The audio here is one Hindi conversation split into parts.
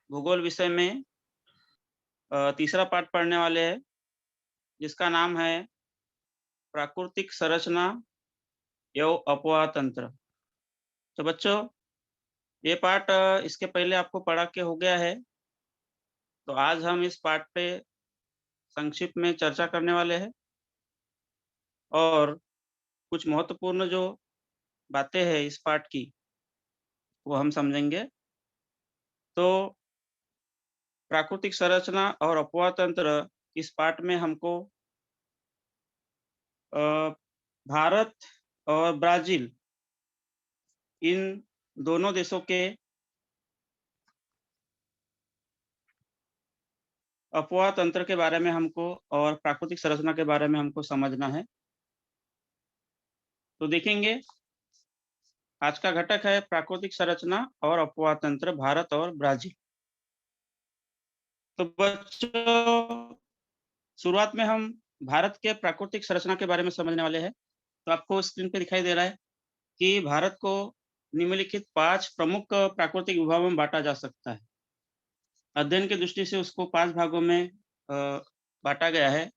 भूगोल विषय में तीसरा पाठ पढ़ने वाले हैं, जिसका नाम है प्राकृतिक संरचना एवं अपवाह तंत्र। तो बच्चों, ये पाठ इसके पहले आपको पढ़ा के हो गया है, तो आज हम इस पाठ पे संक्षिप्त में चर्चा करने वाले हैं और कुछ महत्वपूर्ण जो बातें हैं इस पाठ की, वो हम समझेंगे। तो प्राकृतिक संरचना और अपवाह तंत्र इस पाठ में हमको अ, भारत और ब्राज़ील इन दोनों देशों के अपवाह तंत्र के बारे में हमको और प्राकृतिक संरचना के बारे में हमको समझना है। तो देखेंगे, आज का घटक है प्राकृतिक संरचना और अपवाह तंत्र भारत और ब्राज़ील। तो बच्चों, शुरुआत में हम भारत के प्राकृतिक संरचना के बारे में समझने वाले हैं। तो आपको स्क्रीन पे दिखाई दे रहा है कि भारत को निम्नलिखित 5 प्रमुख प्राकृतिक विभागों में बाँटा जा सकता है। अध्ययन की दृष्टि से उसको 5 भागों में बाँटा गया है।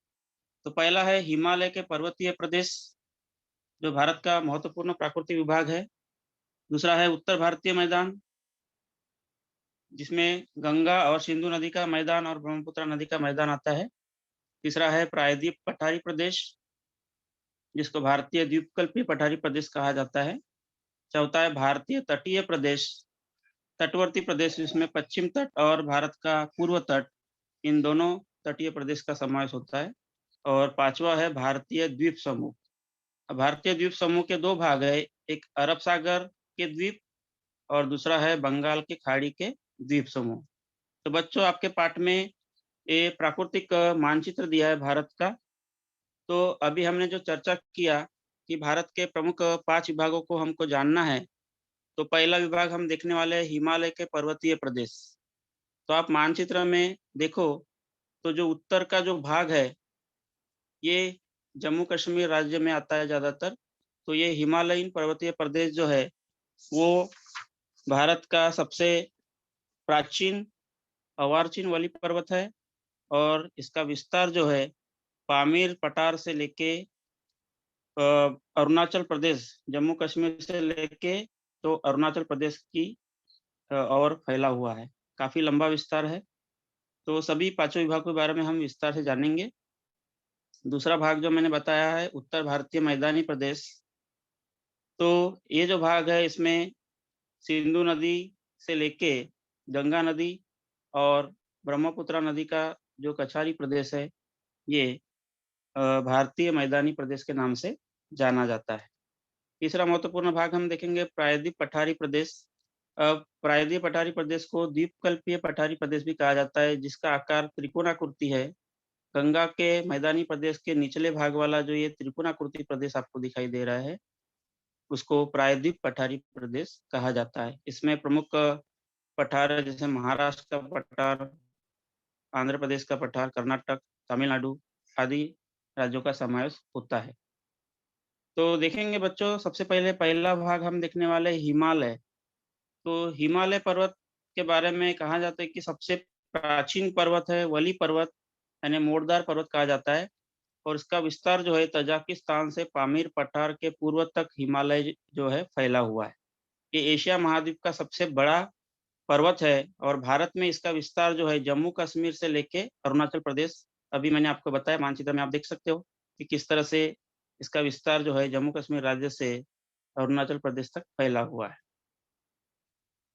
तो पहला है हिमालय के पर्वतीय प्रदेश, जो भारत का महत्वपूर्ण प्राकृतिक विभाग है। दूसरा है उत्तर भारतीय मैदान, जिसमें गंगा और सिंधु नदी का मैदान और ब्रह्मपुत्र नदी का मैदान आता है। तीसरा है प्रायद्वीप पठारी प्रदेश, जिसको भारतीय द्वीपकल्पीय पठारी प्रदेश कहा जाता है। चौथा है भारतीय तटीय प्रदेश, तटवर्ती प्रदेश, जिसमें पश्चिम तट और भारत का पूर्व तट, इन दोनों तटीय प्रदेश का समावेश होता है। और पांचवा है भारतीय द्वीप समूह। भारतीय द्वीप समूह के 2 भाग है, एक अरब सागर के द्वीप और दूसरा है बंगाल की खाड़ी के द्वीप समूह। तो बच्चों, आपके पाठ में ये प्राकृतिक मानचित्र दिया है भारत का। तो अभी हमने जो चर्चा किया कि भारत के प्रमुख 5 विभागों को हमको जानना है, तो पहला विभाग हम देखने वाले हैं हिमालय के पर्वतीय प्रदेश। तो आप मानचित्र में देखो, तो जो उत्तर का जो भाग है, ये जम्मू कश्मीर राज्य में आता है ज़्यादातर। तो ये हिमालयन पर्वतीय प्रदेश जो है, वो भारत का सबसे प्राचीन अर्वाचीन वली पर्वत है और इसका विस्तार जो है पामीर पठार से लेके अरुणाचल प्रदेश, जम्मू कश्मीर से लेके तो अरुणाचल प्रदेश की और फैला हुआ है। काफ़ी लंबा विस्तार है। तो सभी पाँचों विभागों के बारे में हम विस्तार से जानेंगे। दूसरा भाग जो मैंने बताया है उत्तर भारतीय मैदानी प्रदेश। तो ये जो भाग है, इसमें सिंधु नदी से लेके गंगा नदी और ब्रह्मपुत्र नदी का जो कछारी प्रदेश है, ये भारतीय मैदानी प्रदेश के नाम से जाना जाता है। तीसरा महत्वपूर्ण भाग हम देखेंगे प्रायद्वीप पठारी प्रदेश। प्रायद्वीप पठारी प्रदेश को द्वीपकल्पीय पठारी प्रदेश भी कहा जाता है, जिसका आकार त्रिकोणाकृति है। गंगा के मैदानी प्रदेश के निचले भाग वाला जो ये त्रिकोणाकृति प्रदेश आपको दिखाई दे रहा है, उसको प्रायद्वीप पठारी प्रदेश कहा जाता है। इसमें प्रमुख पठार है, जैसे महाराष्ट्र का पठार, आंध्र प्रदेश का पठार, कर्नाटक, तमिलनाडु आदि राज्यों का समावेश होता है। तो देखेंगे बच्चों, सबसे पहले पहला भाग हम देखने वाले हैं हिमालय। तो हिमालय पर्वत के बारे में कहा जाता है कि सबसे प्राचीन पर्वत है, वली पर्वत यानी मोड़दार पर्वत कहा जाता है और इसका विस्तार जो है तजाकिस्तान से पामीर पठार के पूर्व तक हिमालय जो है फैला हुआ है। ये एशिया महाद्वीप का सबसे बड़ा पर्वत है और भारत में इसका विस्तार जो है जम्मू कश्मीर से लेके अरुणाचल प्रदेश, अभी मैंने आपको बताया मानचित्र में आप देख सकते हो कि किस तरह से इसका विस्तार जो है जम्मू कश्मीर राज्य से अरुणाचल प्रदेश तक फैला हुआ है।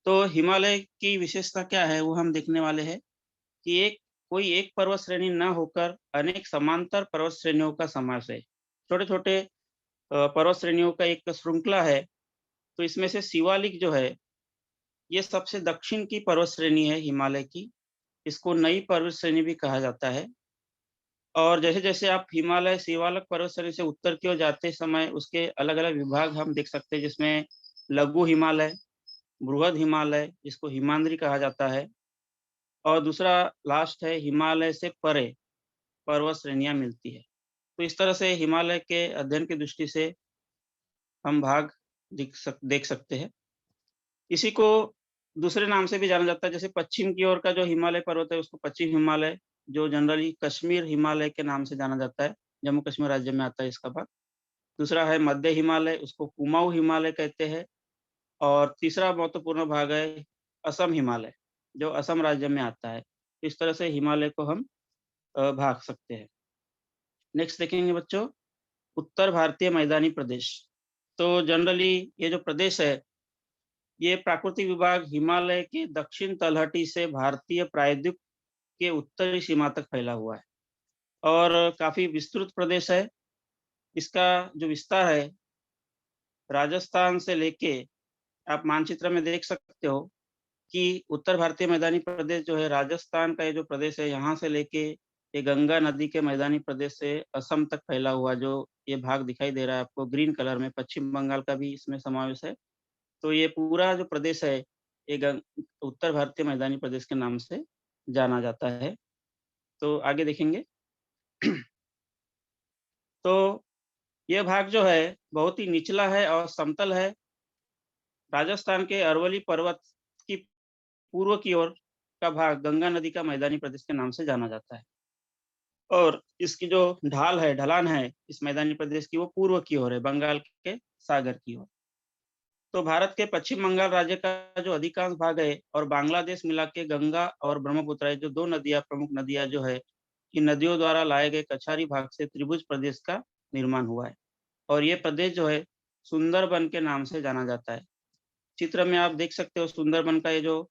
तो हिमालय की विशेषता क्या है, वो हम देखने वाले हैं कि कोई एक पर्वत श्रेणी न होकर अनेक समांतर पर्वत श्रेणियों का समावेश है। छोटे-छोटे पर्वत श्रेणियों का एक श्रृंखला है। तो इसमें से शिवालिक जो है, ये सबसे दक्षिण की पर्वत श्रेणी है हिमालय की। इसको नई पर्वत श्रेणी भी कहा जाता है। और जैसे-जैसे आप हिमालय शिवालिक पर्वत श्रेणी से उत्तर की ओर जाते समय उसके अलग-अलग विभाग हम देख सकते हैं, जिसमें लघु हिमालय, बृहद हिमालय, जिसको हिमाद्री कहा जाता है, और दूसरा लास्ट है हिमालय से परे पर्वत श्रेणियाँ मिलती है। तो इस तरह से हिमालय के अध्ययन की दृष्टि से हम भाग देख सकते हैं। इसी को दूसरे नाम से भी जाना जाता है, जैसे पश्चिम की ओर का जो हिमालय पर्वत है उसको पश्चिम हिमालय, जो जनरली कश्मीर हिमालय के नाम से जाना जाता है, जम्मू कश्मीर राज्य में आता है इसका भाग। दूसरा है मध्य हिमालय, उसको कुमाऊँ हिमालय कहते हैं। और तीसरा महत्वपूर्ण भाग है असम हिमालय, जो असम राज्य में आता है। इस तरह से हिमालय को हम भाग सकते हैं। नेक्स्ट देखेंगे बच्चों, उत्तर भारतीय मैदानी प्रदेश। तो जनरली ये जो प्रदेश है, ये प्राकृतिक विभाग हिमालय के दक्षिण तलहटी से भारतीय प्रायद्वीप के उत्तरी सीमा तक फैला हुआ है और काफी विस्तृत प्रदेश है। इसका जो विस्तार है, राजस्थान से लेके आप मानचित्र में देख सकते हो कि उत्तर भारतीय मैदानी प्रदेश जो है, राजस्थान का ये जो प्रदेश है, यहाँ से लेके ये गंगा नदी के मैदानी प्रदेश से असम तक फैला हुआ जो ये भाग दिखाई दे रहा है आपको ग्रीन कलर में, पश्चिम बंगाल का भी इसमें समावेश है। तो ये पूरा जो प्रदेश है, ये उत्तर भारतीय मैदानी प्रदेश के नाम से जाना जाता है। तो आगे देखेंगे। तो ये भाग जो है बहुत ही निचला है और समतल है। राजस्थान के अरवली पर्वत की पूर्व की ओर का भाग गंगा नदी का मैदानी प्रदेश के नाम से जाना जाता है और इसकी जो ढलान है इस मैदानी प्रदेश की, वो पूर्व की ओर है, बंगाल के सागर की ओर। तो भारत के पश्चिम बंगाल राज्य का जो अधिकांश भाग है और बांग्लादेश मिला के गंगा और ब्रह्मपुत्र, जो दो नदियां, प्रमुख नदियां जो है, इन नदियों द्वारा लाए गए कछारी भाग से त्रिभुज प्रदेश का निर्माण हुआ है और ये प्रदेश जो है सुंदरबन के नाम से जाना जाता है। चित्र में आप देख सकते हो सुंदरबन का ये जो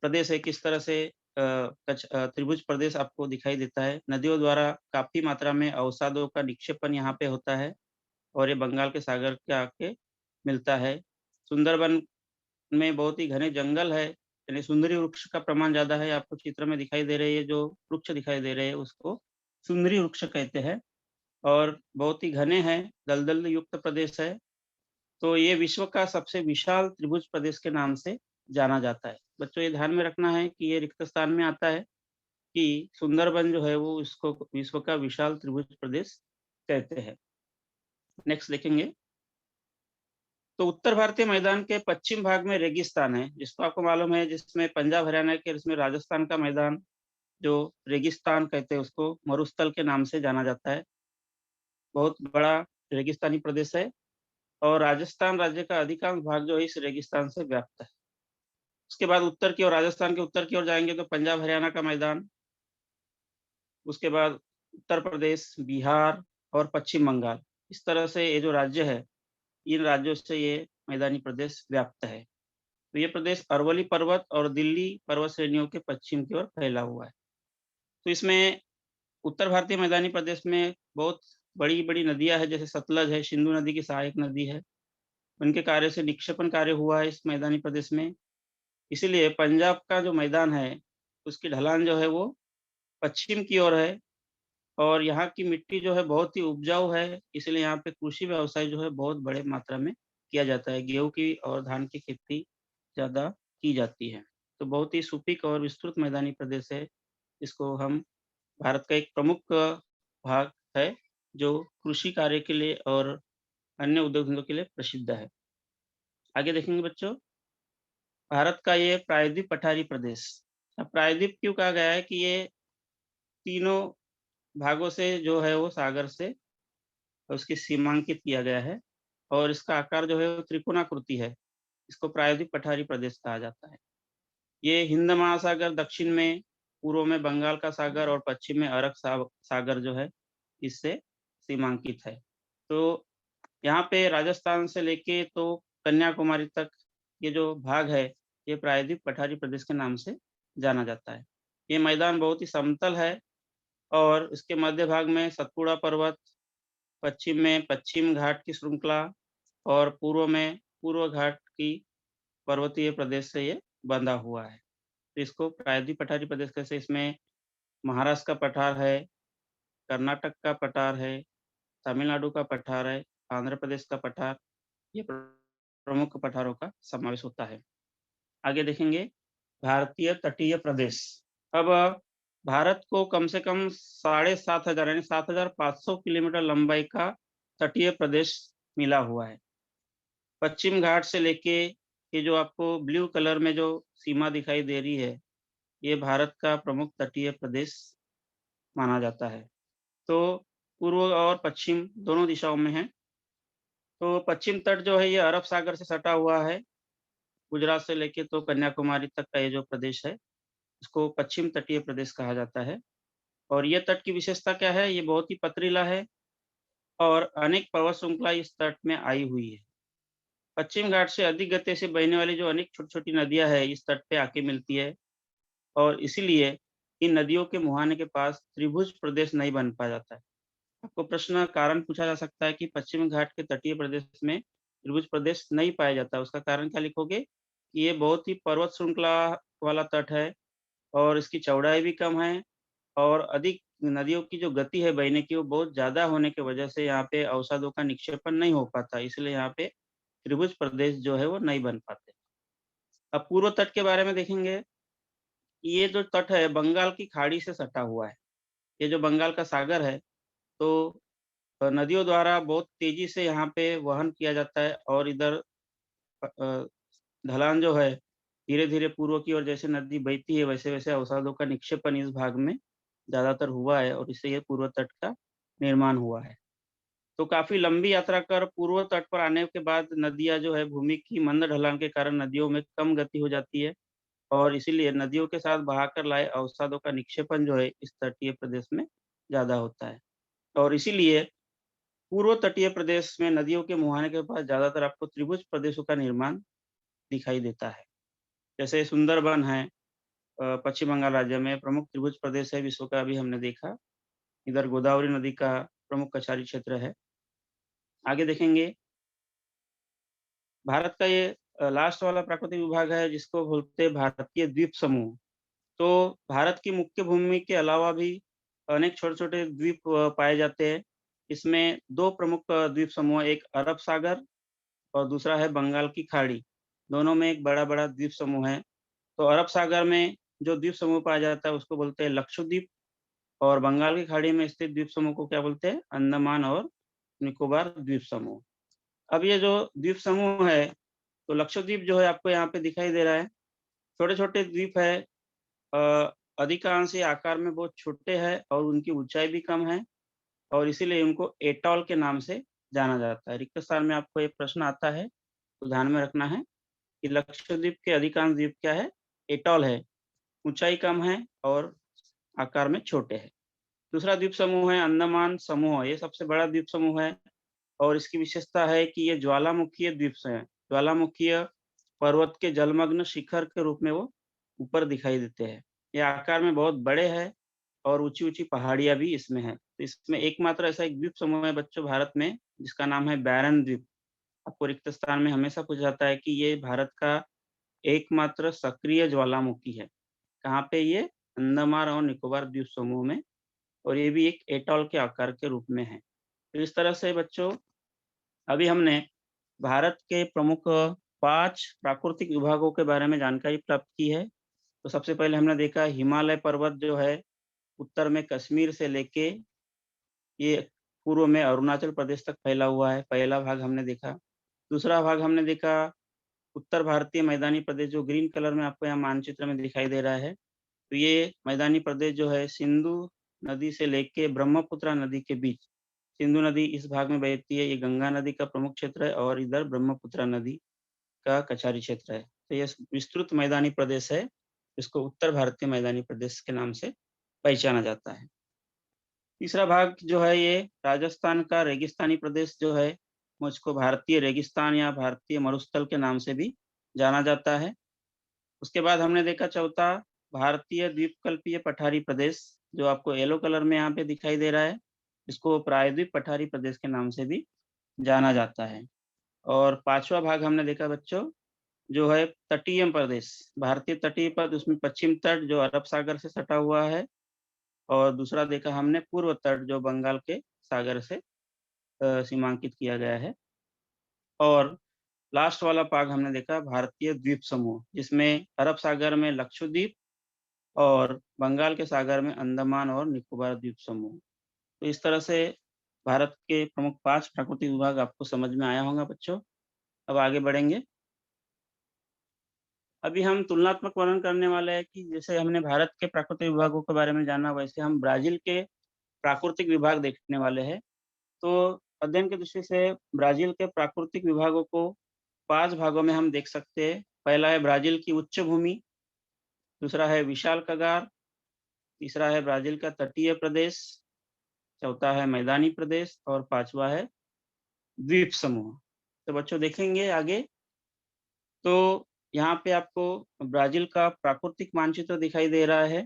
प्रदेश है, किस तरह से त्रिभुज प्रदेश आपको दिखाई देता है। नदियों द्वारा काफी मात्रा में अवसादों का निक्षेपण यहाँ पे होता है और ये बंगाल के सागर के आके मिलता है। सुंदरबन में बहुत ही घने जंगल है, यानी सुंदरी वृक्ष का प्रमाण ज्यादा है। आपको चित्र में दिखाई दे रही है, जो वृक्ष दिखाई दे रहे हैं उसको सुंदरी वृक्ष कहते हैं और बहुत ही घने हैं, दलदल युक्त प्रदेश है। तो ये विश्व का सबसे विशाल त्रिभुज प्रदेश के नाम से जाना जाता है। बच्चों ये ध्यान में रखना है कि ये रिक्त स्थान में आता है कि सुंदरबन जो है वो इसको विश्व का विशाल त्रिभुज प्रदेश कहते हैं। नेक्स्ट देखेंगे। तो उत्तर भारतीय मैदान के पश्चिम भाग में रेगिस्तान है, जिसको आपको मालूम है, जिसमें पंजाब हरियाणा के, इसमें राजस्थान का मैदान जो रेगिस्तान कहते हैं उसको मरुस्थल के नाम से जाना जाता है। बहुत बड़ा रेगिस्तानी प्रदेश है और राजस्थान राज्य का अधिकांश भाग जो है इस रेगिस्तान से व्याप्त है। उसके बाद उत्तर की ओर, राजस्थान के उत्तर की ओर जाएंगे तो पंजाब हरियाणा का मैदान, उसके बाद उत्तर प्रदेश, बिहार और पश्चिम बंगाल, इस तरह से ये जो राज्य है, इन राज्यों से ये मैदानी प्रदेश व्याप्त है। तो ये प्रदेश अरवली पर्वत और दिल्ली पर्वत श्रेणियों के पश्चिम की ओर फैला हुआ है। तो इसमें उत्तर भारतीय मैदानी प्रदेश में बहुत बड़ी बड़ी नदियां हैं, जैसे सतलज है, सिंधु नदी की सहायक नदी है। उनके कार्य से निक्षेपण कार्य हुआ है इस मैदानी प्रदेश में। इसीलिए पंजाब का जो मैदान है उसकी ढलान जो है वो पश्चिम की ओर है और यहाँ की मिट्टी जो है बहुत ही उपजाऊ है, इसलिए यहाँ पे कृषि व्यवसाय जो है बहुत बड़े मात्रा में किया जाता है। गेहूं की और धान की खेती ज़्यादा की जाती है। तो बहुत ही सुपीक और विस्तृत मैदानी प्रदेश है। इसको हम भारत का एक प्रमुख भाग है जो कृषि कार्य के लिए और अन्य उद्योग धंधों के लिए प्रसिद्ध है। आगे देखेंगे बच्चों, भारत का ये प्रायद्वीप पठारी प्रदेश। अब प्रायद्वीप क्यों कहा गया है कि ये तीनों भागों से जो है वो सागर से उसकी सीमांकित किया गया है और इसका आकार जो है वो त्रिकोणाकृति है। इसको प्रायद्वीप पठारी प्रदेश कहा जाता है। ये हिंद महासागर दक्षिण में, पूर्व में बंगाल का सागर और पश्चिम में अरब सागर जो है इससे सीमांकित है। तो यहाँ पे राजस्थान से लेके तो कन्याकुमारी तक ये जो भाग है, ये प्रायद्वीप पठारी प्रदेश के नाम से जाना जाता है। ये मैदान बहुत ही समतल है और इसके मध्य भाग में सतपुड़ा पर्वत, पश्चिम में पश्चिम घाट की श्रृंखला और पूर्व में पूर्व घाट की पर्वतीय प्रदेश से ये बंधा हुआ है। तो इसको प्रायद्वीप पठारी प्रदेश कैसे, इसमें महाराष्ट्र का पठार है, कर्नाटक का पठार है, तमिलनाडु का पठार है, आंध्र प्रदेश का पठार, ये प्रमुख पठारों का समावेश होता है। आगे देखेंगे भारतीय तटीय प्रदेश। अब भारत को कम से कम 7,500 यानी 7,500 किलोमीटर लंबाई का तटीय प्रदेश मिला हुआ है। पश्चिम घाट से लेके ये जो आपको ब्लू कलर में जो सीमा दिखाई दे रही है, ये भारत का प्रमुख तटीय प्रदेश माना जाता है। तो पूर्व और पश्चिम दोनों दिशाओं में है। तो पश्चिम तट जो है ये अरब सागर से सटा हुआ है। गुजरात से लेके तो कन्याकुमारी तक का ये जो प्रदेश है, इसको पश्चिम तटीय प्रदेश कहा जाता है। और ये तट की विशेषता क्या है? ये बहुत ही पथरीला है और अनेक पर्वत श्रृंखला इस तट में आई हुई है। पश्चिम घाट से अधिक गति से बहने वाली जो अनेक छोटी-छोटी नदियाँ हैं, इस तट पे आके मिलती है और इसीलिए इन नदियों के मुहाने के पास त्रिभुज प्रदेश नहीं बन पा जाता है। आपको प्रश्न कारण पूछा जा सकता है कि पश्चिम घाट के तटीय प्रदेश में त्रिभुज प्रदेश नहीं पाया जाता, उसका कारण क्या लिखोगे? कि ये बहुत ही पर्वत श्रृंखला वाला तट है और इसकी चौड़ाई भी कम है और अधिक नदियों की जो गति है बहने की वो बहुत ज़्यादा होने की वजह से यहाँ पे अवसादों का निक्षेपण नहीं हो पाता, इसलिए यहाँ पे त्रिभुज प्रदेश जो है वो नहीं बन पाते। अब पूर्व तट के बारे में देखेंगे, ये जो तट है बंगाल की खाड़ी से सटा हुआ है। ये जो बंगाल का सागर है, तो नदियों द्वारा बहुत तेज़ी से यहाँ पे वहन किया जाता है और इधर ढलान जो है, धीरे-धीरे पूर्व की ओर जैसे नदी बहती है, वैसे-वैसे अवसादों का निक्षेपण इस भाग में ज़्यादातर हुआ है और इससे ये पूर्व तट का निर्माण हुआ है। तो काफ़ी लंबी यात्रा कर पूर्व तट पर आने के बाद नदियाँ जो है भूमि की मंद ढलान के कारण नदियों में कम गति हो जाती है और इसीलिए नदियों के साथ बहाकर लाए अवसादों का निक्षेपण जो है इस तटीय प्रदेश में ज़्यादा होता है। और इसीलिए पूर्व तटीय प्रदेश में नदियों के मुहाने के पास ज़्यादातर आपको त्रिभुज प्रदेशों का निर्माण दिखाई देता है। जैसे सुंदरबन है पश्चिम बंगाल राज्य में प्रमुख त्रिभुज प्रदेश है विश्व का, अभी हमने देखा। इधर गोदावरी नदी का प्रमुख कछारी क्षेत्र है। आगे देखेंगे, भारत का ये लास्ट वाला प्राकृतिक विभाग है जिसको बोलते हैं भारतीय द्वीप समूह। तो भारत की मुख्य भूमि के अलावा भी अनेक छोटे-छोटे द्वीप पाए जाते हैं। इसमें 2 प्रमुख द्वीप समूह, एक अरब सागर और दूसरा है बंगाल की खाड़ी। दोनों में एक बड़ा-बड़ा द्वीप समूह है। तो अरब सागर में जो द्वीप समूह पाया जाता है उसको बोलते हैं लक्षद्वीप और बंगाल की खाड़ी में स्थित द्वीप समूह को क्या बोलते हैं? अंडमान और निकोबार द्वीप समूह। अब ये जो द्वीप समूह है, तो लक्षद्वीप जो है आपको यहाँ पे दिखाई दे रहा है। छोटे-छोटे द्वीप है, अधिकांश ये आकार में बहुत छोटे हैं और उनकी ऊँचाई भी कम है और इसीलिए उनको एटॉल के नाम से जाना जाता है। रिक्त स्थान में आपको एक प्रश्न आता है, तो ध्यान में रखना है कि लक्षद्वीप के अधिकांश द्वीप क्या है? एटॉल है, ऊँचाई कम है और आकार में छोटे हैं। दूसरा द्वीप समूह है अंडमान समूह, ये सबसे बड़ा द्वीप समूह है और इसकी विशेषता है कि ये ज्वालामुखीय द्वीप से हैं। ज्वालामुखीय पर्वत के जलमग्न शिखर के रूप में वो ऊपर दिखाई देते हैं। ये आकार में बहुत बड़े हैं और ऊँची-ऊँची पहाड़ियाँ भी इसमें हैं। तो इसमें एकमात्र ऐसा एक द्वीप समूह है बच्चों भारत में, जिसका नाम है बैरन द्वीप। आपको रिक्त स्थान में हमेशा पूछा जाता है कि ये भारत का एकमात्र सक्रिय ज्वालामुखी है। कहाँ पे ये? अंडमान और निकोबार द्वीप समूह में और ये भी एक एटॉल के आकार के रूप में है। तो इस तरह से बच्चों अभी हमने भारत के प्रमुख 5 प्राकृतिक विभागों के बारे में जानकारी प्राप्त की है। तो सबसे पहले हमने देखा हिमालय पर्वत जो है, उत्तर में कश्मीर से लेके ये पूर्व में अरुणाचल प्रदेश तक फैला हुआ है, पहला भाग हमने देखा। दूसरा भाग हमने देखा उत्तर भारतीय मैदानी प्रदेश जो ग्रीन कलर में आपको यहाँ मानचित्र में दिखाई दे रहा है। तो ये मैदानी प्रदेश जो है सिंधु नदी से लेके ब्रह्मपुत्र नदी के बीच, सिंधु नदी इस भाग में बहती है, ये गंगा नदी का प्रमुख क्षेत्र है और इधर ब्रह्मपुत्र नदी का कछारी क्षेत्र है। तो ये विस्तृत मैदानी प्रदेश है, इसको उत्तर भारतीय मैदानी प्रदेश के नाम से पहचाना जाता है। तीसरा भाग जो है ये राजस्थान का रेगिस्तानी प्रदेश जो है, मुझको भारतीय रेगिस्तान या भारतीय मरुस्थल के नाम से भी जाना जाता है। उसके बाद हमने देखा चौथा भारतीय द्वीपकल्पीय पठारी प्रदेश, जो आपको येलो कलर में यहाँ पे दिखाई दे रहा है। इसको प्रायद्वीप पठारी प्रदेश के नाम से भी जाना जाता है। और पाँचवा भाग हमने देखा बच्चों, जो है तटीय प्रदेश, भारतीय तटीय पद उसमें पश्चिम तट जो अरब सागर से सटा हुआ है और दूसरा देखा हमने पूर्व तट जो बंगाल के सागर से सीमांकित किया गया है। और लास्ट वाला भाग हमने देखा भारतीय द्वीप समूह, जिसमें अरब सागर में लक्षद्वीप और बंगाल के सागर में अंडमान और निकोबार द्वीप समूह। तो इस तरह से भारत के प्रमुख 5 प्राकृतिक विभाग आपको समझ में आया होगा बच्चों। अब आगे बढ़ेंगे। अभी हम तुलनात्मक वर्णन करने वाले हैं कि जैसे हमने भारत के प्राकृतिक विभागों के बारे में जाना, वैसे हम ब्राज़ील के प्राकृतिक विभाग देखने वाले हैं। तो अध्ययन की दृष्टि से ब्राज़ील के प्राकृतिक विभागों को 5 भागों में हम देख सकते हैं। पहला है ब्राज़ील की उच्च भूमि, दूसरा है विशाल कगार, तीसरा है ब्राज़ील का तटीय प्रदेश, चौथा है मैदानी प्रदेश और पाँचवा है द्वीप समूह। तो बच्चों देखेंगे आगे, तो यहाँ पे आपको ब्राज़ील का प्राकृतिक मानचित्र दिखाई दे रहा है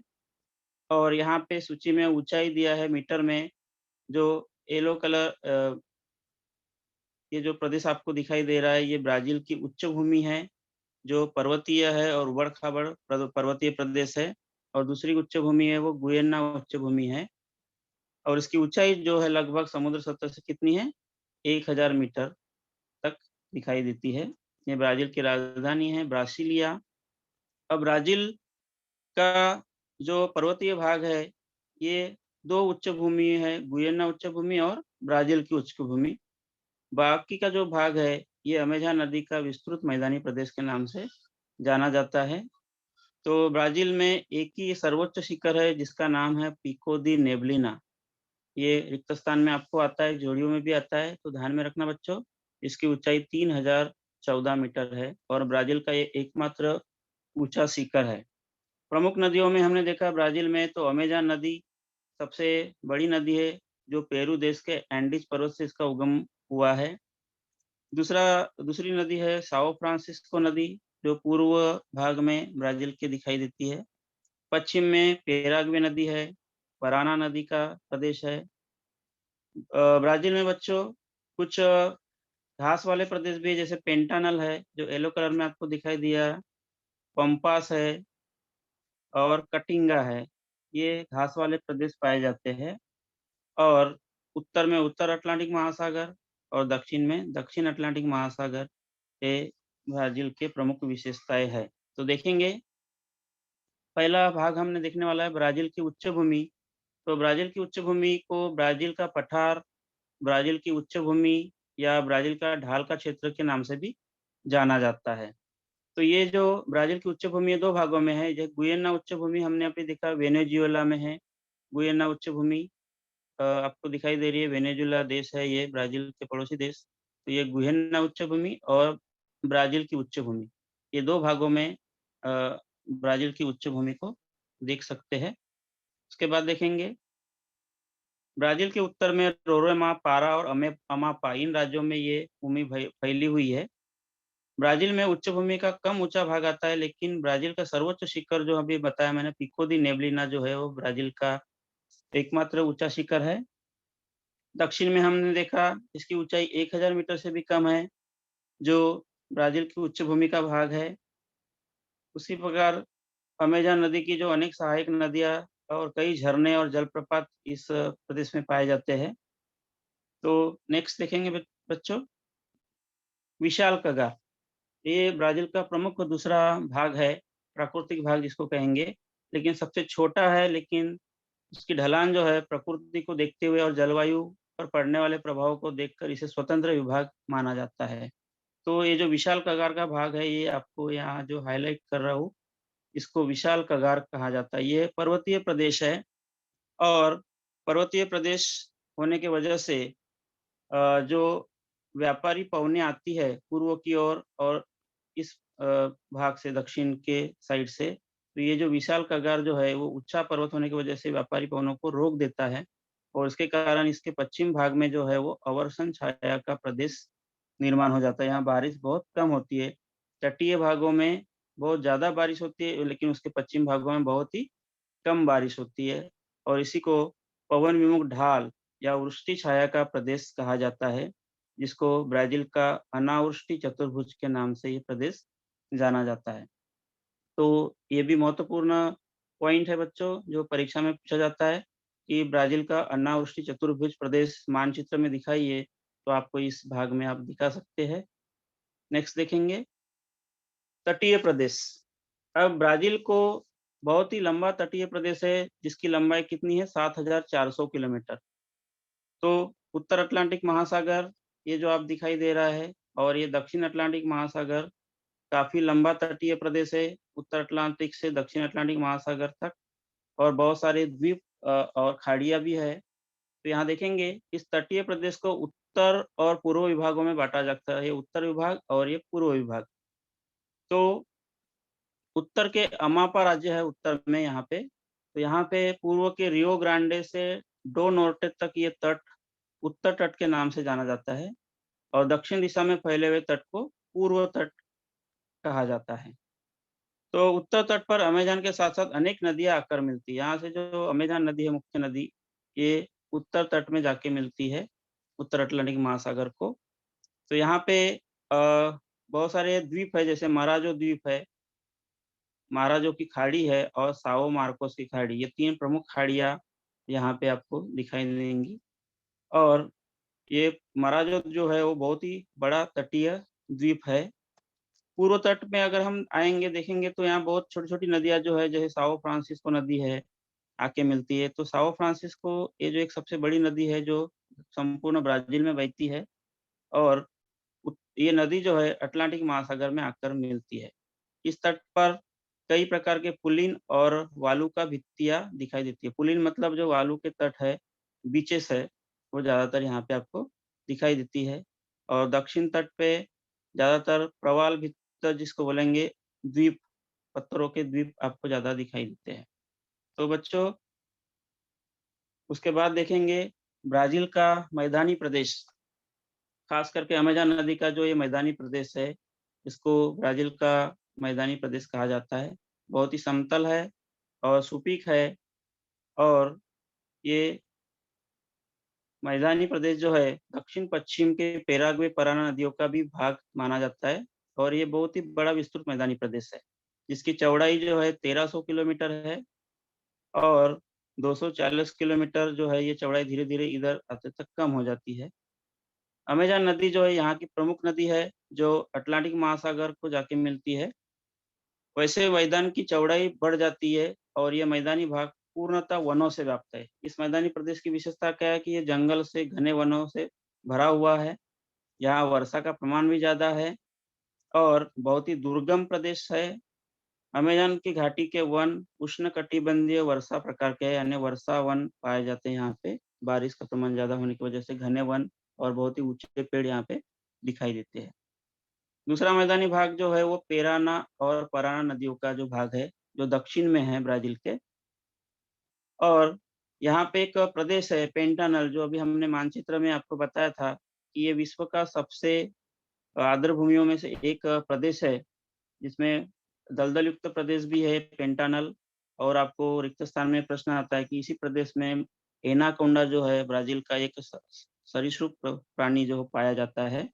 और यहाँ पे सूची में ऊँचाई दिया है मीटर में, जो येलो कलर ये जो प्रदेश आपको दिखाई दे रहा है, ये ब्राज़ील की उच्च भूमि है, जो पर्वतीय है और ऊबड़-खाबड़ पर्वतीय प्रदेश है, और दूसरी उच्च भूमि है वो गुयेना उच्च भूमि है, और इसकी ऊँचाई जो है लगभग समुद्र सतह से कितनी है? 1000 मीटर तक दिखाई देती है। ये ब्राज़ील की राजधानी है ब्रासिलिया। अब ब्राज़ील का जो पर्वतीय भाग है, ये 2 उच्च भूमि है, गुयेना उच्च भूमि और ब्राज़ील की उच्च भूमि। बाकी का जो भाग है, ये अमेज़न नदी का विस्तृत मैदानी प्रदेश के नाम से जाना जाता है। तो ब्राज़ील में एक ही सर्वोच्च शिखर है जिसका नाम है पिको दी नेब्लिना। ये रिक्त स्थान में आपको आता है, जोड़ियों में भी आता है, तो ध्यान में रखना बच्चों। इसकी ऊँचाई 3014 मीटर है और ब्राज़ील का ये एकमात्र ऊँचा शिखर है। प्रमुख नदियों में हमने देखा ब्राज़ील में तो अमेज़न नदी सबसे बड़ी नदी है, जो पेरू देश के एंडीज़ पर्वत से इसका उगम हुआ है। दूसरी नदी है साओ फ्रांसिस्को नदी, जो पूर्व भाग में ब्राज़ील के दिखाई देती है। पश्चिम में पेराग्वे नदी है, पराना नदी का प्रदेश है। ब्राज़ील में बच्चों कुछ घास वाले प्रदेश भी है, जैसे पेंटानल है, जो येलो कलर में आपको दिखाई दिया, पम्पास है और कटिंगा है। ये घास वाले प्रदेश पाए जाते हैं, और उत्तर में उत्तर अटलांटिक महासागर और दक्षिण में दक्षिण अटलांटिक महासागर, ये ब्राज़ील के प्रमुख विशेषताएँ हैं। तो देखेंगे, पहला भाग हमने देखने वाला है ब्राज़ील की उच्च भूमि। तो ब्राज़ील की उच्च भूमि को ब्राज़ील का पठार, ब्राज़ील की उच्च भूमि या ब्राज़ील का ढाल का क्षेत्र के नाम से भी जाना जाता है। तो ये जो ब्राज़ील की उच्च भूमि है 2 भागों में है। जो गुयेना उच्च भूमि हमने अभी देखा वेनेजुएला में है। गुयेना उच्च भूमि आपको दिखाई दे रही है, वेनेजुएला देश है ये, ब्राज़ील के पड़ोसी देश। तो ये गुयेना उच्च भूमि और ब्राज़ील की उच्च भूमि, ये 2 भागों में ब्राज़ील की उच्च भूमि को देख सकते हैं। उसके बाद देखेंगे, ब्राज़ील के उत्तर में रोरोमा, पारा और अमापा, इन राज्यों में ये भूमि फैली हुई है। ब्राज़ील में उच्च भूमि का कम ऊँचा भाग आता है, लेकिन ब्राज़ील का सर्वोच्च शिखर जो अभी बताया मैंने, पिको दी नेब्लिना जो है, वो ब्राज़ील का एकमात्र ऊँचा शिखर है। दक्षिण में हमने देखा इसकी ऊँचाई 1000 मीटर से भी कम है, जो ब्राज़ील की उच्च भूमि का भाग है। उसी प्रकार अमेज़न नदी की जो अनेक सहायक नदियाँ और कई झरने और जलप्रपात इस प्रदेश में पाए जाते हैं। तो नेक्स्ट देखेंगे बच्चों, विशाल कगार। ये ब्राज़ील का प्रमुख दूसरा भाग है, प्राकृतिक भाग जिसको कहेंगे, लेकिन सबसे छोटा है, लेकिन उसकी ढलान जो है प्रकृति को देखते हुए और जलवायु पर पड़ने वाले प्रभाव को देखकर इसे स्वतंत्र विभाग माना जाता है। तो ये जो विशाल कगार का भाग है, ये आपको यहाँ जो हाइलाइट कर रहा हूँ, इसको विशाल कगार कहा जाता है। ये पर्वतीय प्रदेश है, और पर्वतीय प्रदेश होने की वजह से जो व्यापारी पवनें आती है पूर्व की ओर और इस भाग से दक्षिण के साइड से, तो ये जो विशाल कगार जो है वो ऊँचा पर्वत होने की वजह से व्यापारी पवनों को रोक देता है, और इसके कारण इसके पश्चिम भाग में जो है वो अवर्षण छाया का प्रदेश निर्माण हो जाता है। यहाँ बारिश बहुत कम होती है। तटीय भागों में बहुत ज़्यादा बारिश होती है, लेकिन उसके पश्चिम भागों में बहुत ही कम बारिश होती है, और इसी को पवन विमुख ढाल या वृष्टि छाया का प्रदेश कहा जाता है, जिसको ब्राज़ील का अनावृष्टि चतुर्भुज के नाम से ये प्रदेश जाना जाता है। तो ये भी महत्वपूर्ण पॉइंट है बच्चों, जो परीक्षा में पूछा जाता है कि ब्राज़ील का अनावृष्टि चतुर्भुज प्रदेश मानचित्र में दिखाइए, तो आपको इस भाग में आप दिखा सकते हैं। नेक्स्ट देखेंगे, तटीय प्रदेश। अब ब्राज़ील को बहुत ही लंबा तटीय प्रदेश है, जिसकी लंबाई कितनी है 7400 किलोमीटर। तो उत्तर अटलांटिक महासागर, ये जो आप दिखाई दे रहा है, और ये दक्षिण अटलांटिक महासागर काफ़ी लंबा तटीय प्रदेश है, उत्तर अटलांटिक से दक्षिण अटलांटिक महासागर तक, और बहुत सारे द्वीप और खाड़ियाँ भी है। तो यहाँ देखेंगे इस तटीय प्रदेश को उत्तर और पूर्व विभागों में बाँटा जाता है, ये उत्तर विभाग और ये पूर्व विभाग। तो उत्तर के अमापा राज्य है उत्तर में यहाँ पे, तो यहाँ पे पूर्व के रियो ग्रांडे से डो नॉर्टे तक ये तट उत्तर तट के नाम से जाना जाता है, और दक्षिण दिशा में फैले हुए तट को पूर्व तट कहा जाता है। तो उत्तर तट पर अमेज़न के साथ-साथ अनेक नदियाँ आकर मिलती हैं। यहाँ से जो अमेज़न नदी है, मुख्य नदी, ये उत्तर तट में जाके मिलती है, उत्तर अटलांटिक महासागर को। तो यहाँ पे बहुत सारे द्वीप है, जैसे मराजो द्वीप है, महाराजों की खाड़ी है और साओ मार्कोस की खाड़ी, ये 3 प्रमुख खाड़ियाँ यहाँ पे आपको दिखाई देंगी। और ये मराजो जो है वो बहुत ही बड़ा तटीय द्वीप है। पूर्व तट में अगर हम आएँगे देखेंगे तो यहाँ बहुत छोटी-छोटी नदियाँ जो है, जैसे साओ फ्रांसिस्को नदी है, आके मिलती है। तो साओ फ्रांसिस्को ये जो एक सबसे बड़ी नदी है जो संपूर्ण ब्राज़ील में बहती है, और ये नदी जो है अटलांटिक महासागर में आकर मिलती है। इस तट पर कई प्रकार के पुलिन और वालुका भित्तियाँ दिखाई देती है। पुलिन मतलब जो वालू के तट है, बीचेस है, वो ज़्यादातर यहाँ पे आपको दिखाई देती है। और दक्षिण तट पे ज़्यादातर प्रवाल भित्त जिसको बोलेंगे द्वीप, पत्थरों के द्वीप आपको ज़्यादा दिखाई देते हैं। तो बच्चों, उसके बाद देखेंगे ब्राज़ील का मैदानी प्रदेश, ख़ास करके अमेज़न नदी का जो ये मैदानी प्रदेश है, इसको ब्राज़ील का मैदानी प्रदेश कहा जाता है। बहुत ही समतल है और सुपीक है, और ये मैदानी प्रदेश जो है दक्षिण-पश्चिम के पैराग्वे पराना नदियों का भी भाग माना जाता है, और ये बहुत ही बड़ा विस्तृत मैदानी प्रदेश है, जिसकी चौड़ाई जो है 1300 किलोमीटर है, और 240 किलोमीटर जो है ये चौड़ाई धीरे-धीरे इधर आते तक कम हो जाती है। अमेज़न नदी जो है यहाँ की प्रमुख नदी है, जो अटलांटिक महासागर को जाके मिलती है। वैसे मैदान की चौड़ाई बढ़ जाती है, और ये मैदानी भाग पूर्णतः वनों से व्याप्त है। इस मैदानी प्रदेश की विशेषता क्या है कि ये जंगल से, घने वनों से भरा हुआ है। यहाँ वर्षा का प्रमाण भी ज़्यादा है, और बहुत ही दुर्गम प्रदेश है। अमेज़न की घाटी के वन उष्णकटिबंधीय वर्षा प्रकार के हैं, यानी वर्षा वन पाए जाते हैं यहाँ पे। बारिश का प्रमाण ज़्यादा होने की वजह से घने वन और बहुत ही ऊँचे पेड़ यहाँ पे दिखाई देते हैं। दूसरा मैदानी भाग जो है वो पेराना और पराना नदियों का जो भाग है, जो दक्षिण में है ब्राज़ील के। और यहाँ पे एक प्रदेश है पेंटानल, जो अभी हमने मानचित्र में आपको बताया था कि ये विश्व का सबसे आर्द्र भूमियों में से एक प्रदेश है, जिसमें दलदल युक्त प्रदेश भी है पेंटानल। और आपको रिक्त स्थान में प्रश्न आता है कि इसी प्रदेश में एनाकोंडा जो है ब्राज़ील का एक सरीसृप प्राणी जो पाया जाता है।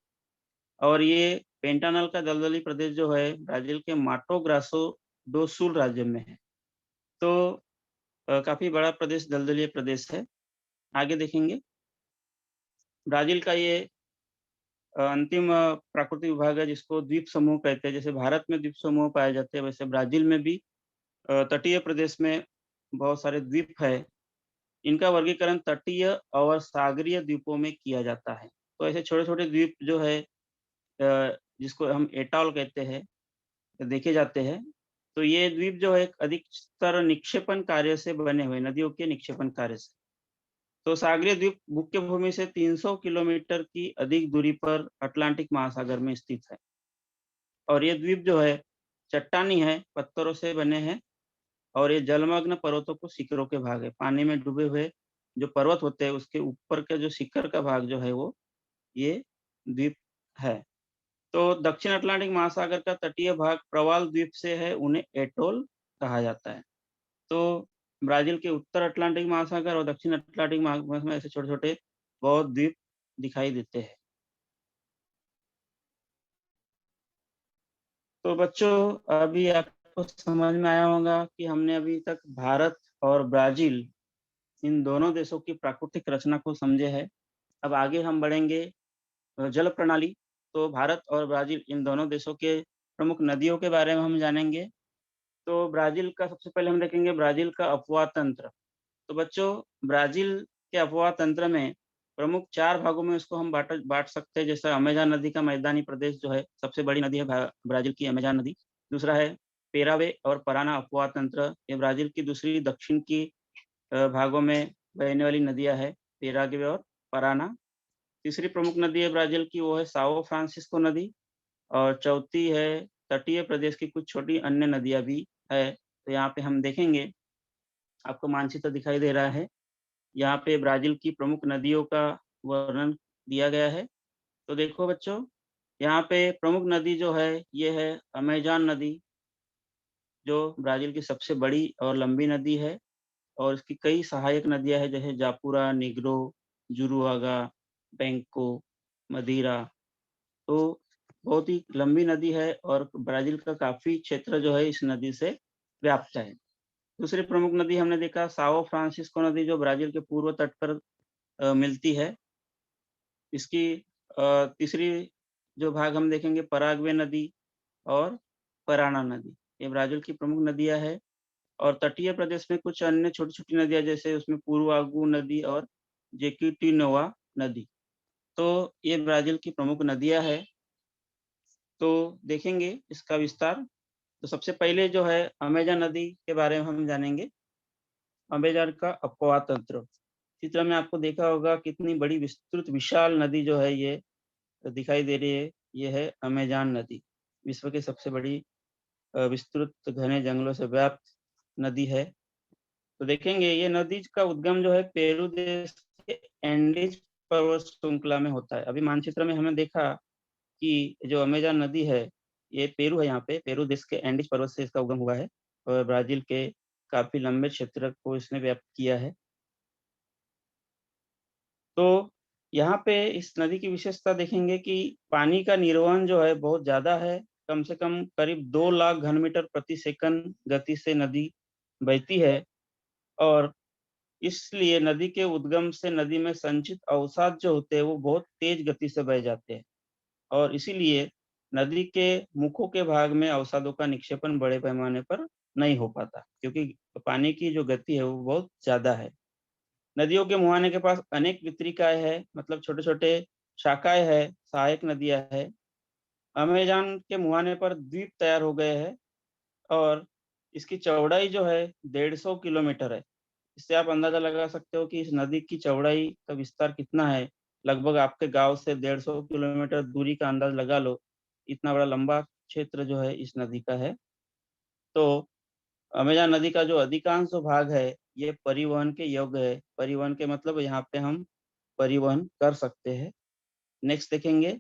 और ये पेंटानल का दलदली प्रदेश जो है ब्राज़ील के माटो ग्रासो डो सुल राज्य में है। तो काफ़ी बड़ा प्रदेश, दलदलीय प्रदेश है। आगे देखेंगे, ब्राज़ील का ये अंतिम प्राकृतिक विभाग है जिसको द्वीप समूह कहते हैं। जैसे भारत में द्वीप समूह पाए जाते हैं, वैसे ब्राज़ील में भी तटीय प्रदेश में बहुत सारे द्वीप है। इनका वर्गीकरण तटीय और सागरीय द्वीपों में किया जाता है। तो ऐसे छोटे-छोटे द्वीप जो है जिसको हम एटॉल कहते हैं, देखे जाते हैं। तो ये द्वीप जो है अधिकतर निक्षेपण कार्य से बने हुए, नदियों के निक्षेपण कार्य से। तो सागरीय द्वीप मुख्य भूमि से 300 किलोमीटर की अधिक दूरी पर अटलांटिक महासागर में स्थित है। और ये द्वीप जो है चट्टानी है, पत्थरों से बने हैं, और ये जलमग्न पर्वतों को शिखरों के भाग है। पानी में डूबे हुए जो पर्वत होते हैं उसके ऊपर का जो शिखर का भाग जो है वो ये द्वीप है। तो दक्षिण अटलांटिक महासागर का तटीय भाग प्रवाल द्वीप से है, उन्हें एटोल कहा जाता है। तो ब्राज़ील के उत्तर अटलांटिक महासागर और दक्षिण अटलांटिक महासागर में ऐसे छोटे-छोटे बहुत द्वीप दिखाई देते हैं। तो बच्चों, अभी आपको समझ में आया होगा कि हमने अभी तक भारत और ब्राज़ील, इन दोनों देशों की प्राकृतिक रचना को समझे हैं। अब आगे हम बढ़ेंगे जल प्रणाली। तो भारत और ब्राज़ील इन दोनों देशों के प्रमुख नदियों के बारे में हम जानेंगे। तो ब्राज़ील का सबसे पहले हम देखेंगे ब्राज़ील का अपवाह तंत्र। तो बच्चों, ब्राज़ील के अपवाह तंत्र में प्रमुख 4 भागों में इसको हम बाँट सकते हैं। जैसे अमेज़न नदी का मैदानी प्रदेश जो है, सबसे बड़ी नदी है ब्राज़ील की अमेज़न नदी। दूसरा है पेरावे और पराना अपवाह तंत्र, ये ब्राज़ील की दूसरी दक्षिण की भागों में बहने वाली नदियाँ हैं, पेराग्वे और पराना। तीसरी प्रमुख नदी है ब्राज़ील की, वो है साओ फ्रांसिस्को नदी, और चौथी है तटीय प्रदेश की कुछ छोटी अन्य नदियाँ भी है। तो यहाँ पे हम देखेंगे, आपको मानचित्र दिखाई दे रहा है। यहाँ पे ब्राज़ील की प्रमुख नदियों का वर्णन दिया गया है। तो देखो बच्चों, यहाँ पे प्रमुख नदी जो है, ये है अमेज़न नदी, जो ब्राज़ील की सबसे बड़ी और लंबी नदी है, और इसकी कई सहायक नदियाँ हैं, जैसे जापुरा, निग्रो, जुरुआगा, बेंको, मदीरा। तो बहुत ही लंबी नदी है और ब्राज़ील का काफ़ी क्षेत्र जो है इस नदी से व्याप्त है। दूसरी प्रमुख नदी हमने देखा साओ फ्रांसिस्को नदी, जो ब्राज़ील के पूर्व तट पर मिलती है। इसकी तीसरी जो भाग हम देखेंगे पराग्वे नदी और पराना नदी, ये ब्राज़ील की प्रमुख नदियाँ हैं। और तटीय प्रदेश में कुछ अन्य छोटी-छोटी नदियाँ, जैसे उसमें पूर्वागू नदी और जेक्विटिनोवा नदी। तो ये ब्राज़ील की प्रमुख नदियाँ हैं। तो देखेंगे इसका विस्तार। तो सबसे पहले जो है अमेज़न नदी के बारे में हम जानेंगे। अमेज़न का अपवाह तंत्र। चित्र में आपको देखा होगा कितनी बड़ी विस्तृत विशाल नदी जो है ये दिखाई दे रही है। ये है अमेज़न नदी। विश्व की सबसे बड़ी विस्तृत घने जंगलों से व्याप्त नदी है। तो देखेंगे ये नदी का उद्गम जो है पेरू देश के एंडीज पर्वत श्रृंखला में होता है। अभी मानचित्र में हमने देखा कि जो अमेज़न नदी है, ये पेरू है, यहाँ पे पेरू देश के एंडीज पर्वत से इसका उगम हुआ है, और ब्राज़ील के काफ़ी लंबे क्षेत्र को इसने व्याप्त किया है। तो यहाँ पे इस नदी की विशेषता देखेंगे कि पानी का निर्वहन जो है बहुत ज़्यादा है। कम से कम करीब 2 लाख घन मीटर प्रति सेकंड गति से नदी बहती है, और इसलिए नदी के उद्गम से नदी में संचित अवसाद जो होते हैं वो बहुत तेज गति से बह जाते हैं, और इसीलिए नदी के मुखों के भाग में अवसादों का निक्षेपण बड़े पैमाने पर नहीं हो पाता, क्योंकि पानी की जो गति है वो बहुत ज़्यादा है। नदियों के मुहाने के पास अनेक वितरिकाएँ हैं, मतलब छोटे-छोटे शाखाएँ हैं, सहायक नदियाँ हैं। अमेज़न के मुहाने पर द्वीप तैयार हो गए हैं, और इसकी चौड़ाई जो है 150 किलोमीटर है। इससे आप अंदाज़ा लगा सकते हो कि इस नदी की चौड़ाई का विस्तार कितना है। लगभग आपके गाँव से 150 किलोमीटर दूरी का अंदाज़ लगा लो। इतना बड़ा लंबा क्षेत्र जो है इस नदी का है। तो अमेज़न नदी का जो अधिकांश भाग है, ये परिवहन के योग्य है। परिवहन के मतलब यहाँ पे हम परिवहन कर सकते हैं। नेक्स्ट देखेंगे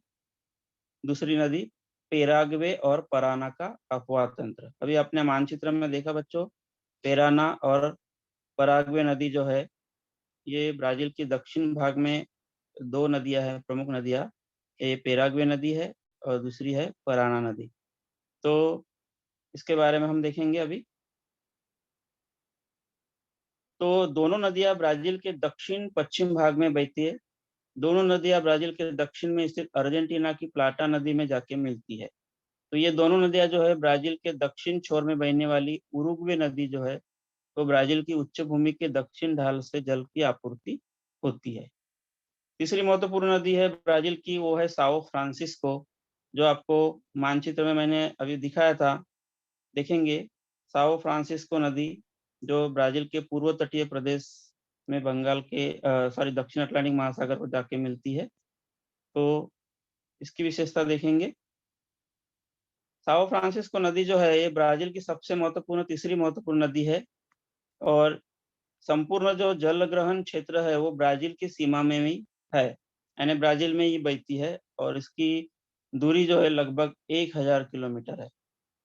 दूसरी नदी पेराग्वे और पराना का अपवाह तंत्र। अभी आपने मानचित्र में देखा बच्चों, पेराना और पराग्वे नदी जो है, ये ब्राज़ील के दक्षिण भाग में 2 नदियाँ हैं, प्रमुख नदियाँ। ये पेराग्वे नदी है और दूसरी है पराना नदी। तो इसके बारे में हम देखेंगे अभी। तो दोनों नदियाँ ब्राज़ील के दक्षिण-पश्चिम भाग में बहती है। दोनों नदियाँ ब्राज़ील के दक्षिण में स्थित अर्जेंटीना की प्लाटा नदी में जाके मिलती है। तो ये दोनों नदियाँ जो है ब्राज़ील के दक्षिण छोर में बहने वाली उरुग्वे नदी जो है, वो ब्राज़ील की उच्च भूमि के दक्षिण ढाल से जल की आपूर्ति होती है। तीसरी महत्वपूर्ण नदी है ब्राज़ील की, वो है साओ फ्रांसिस्को, जो आपको मानचित्र में मैंने अभी दिखाया था। देखेंगे साओ फ्रांसिस्को नदी, जो ब्राज़ील के पूर्व तटीय प्रदेश में बंगाल के दक्षिण अटलांटिक महासागर को जाके मिलती है। तो इसकी विशेषता देखेंगे। साओ फ्रांसिस्को नदी जो है, ये ब्राज़ील की सबसे महत्वपूर्ण तीसरी महत्वपूर्ण नदी है, और संपूर्ण जो जल ग्रहण क्षेत्र है वो ब्राज़ील की सीमा में ही है, यानी ब्राज़ील में ही बहती है, और इसकी दूरी जो है लगभग 1000 किलोमीटर है।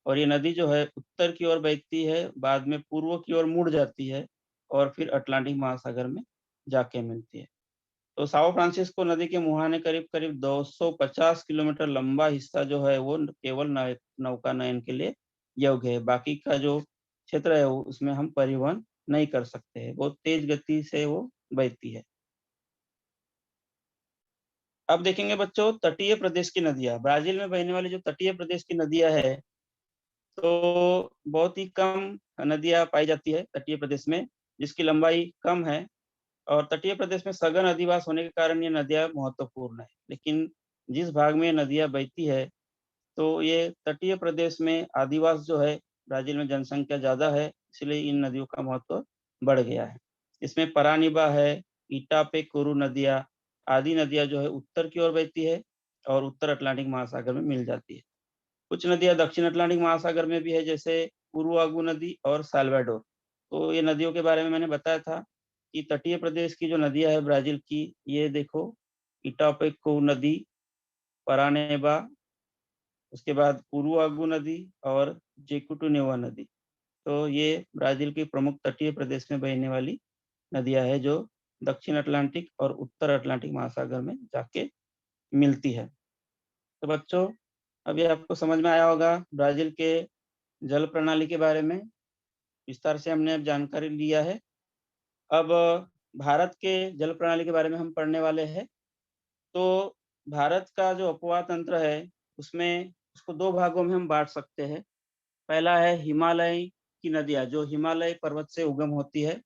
और ये नदी जो है उत्तर की ओर बहती है, बाद में पूर्व की ओर मुड़ जाती है, और फिर अटलांटिक महासागर में जाके मिलती है। तो साओ फ्रांसिस्को नदी के मुहाने करीब-करीब 250 किलोमीटर लंबा हिस्सा जो है वो केवल नौकानयन के लिए योग्य है। बाकी का जो क्षेत्र है वो उसमें हम परिवहन नहीं कर सकते हैं। बहुत तेज़ गति से वो बहती है। अब देखेंगे बच्चों तटीय प्रदेश की नदियाँ। ब्राज़ील में बहने वाली जो तटीय प्रदेश की नदियाँ हैं, तो बहुत ही कम नदियाँ पाई जाती है तटीय प्रदेश में, जिसकी लंबाई कम है। और तटीय प्रदेश में सघन अधिवास होने के कारण ये नदियाँ महत्वपूर्ण है। लेकिन जिस भाग में ये नदियाँ बहती है, तो ये तटीय प्रदेश में आदिवास जो है, ब्राज़ील में जनसंख्या ज़्यादा है, इसलिए इन नदियों का महत्व बढ़ गया है। इसमें परानिबा है, इटापे-कोरू नदियाँ, आदि नदियाँ जो है उत्तर की ओर बहती है और उत्तर अटलांटिक महासागर में मिल जाती है। कुछ नदियाँ दक्षिण अटलांटिक महासागर में भी है, जैसे उरुआगू नदी और साल्वाडोर। तो ये नदियों के बारे में मैंने बताया था कि तटीय प्रदेश की जो नदियाँ है ब्राज़ील की, ये देखो इटापेको नदी, परानेबा, उसके बाद उरुआगू नदी और जेकुटुनेवा नदी। तो ये ब्राज़ील की प्रमुख तटीय प्रदेश में बहने वाली नदियाँ हैं, जो दक्षिण अटलांटिक और उत्तर अटलांटिक महासागर में जाके मिलती है। तो बच्चों, अभी आपको समझ में आया होगा ब्राज़ील के जल प्रणाली के बारे में, विस्तार से हमने अब जानकारी लिया है। अब भारत के जल प्रणाली के बारे में हम पढ़ने वाले हैं। तो भारत का जो अपवाह तंत्र है, उसमें उसको 2 भागों में हम बाँट सकते हैं। पहला है हिमालय की नदियाँ, जो हिमालय पर्वत से उगम होती है,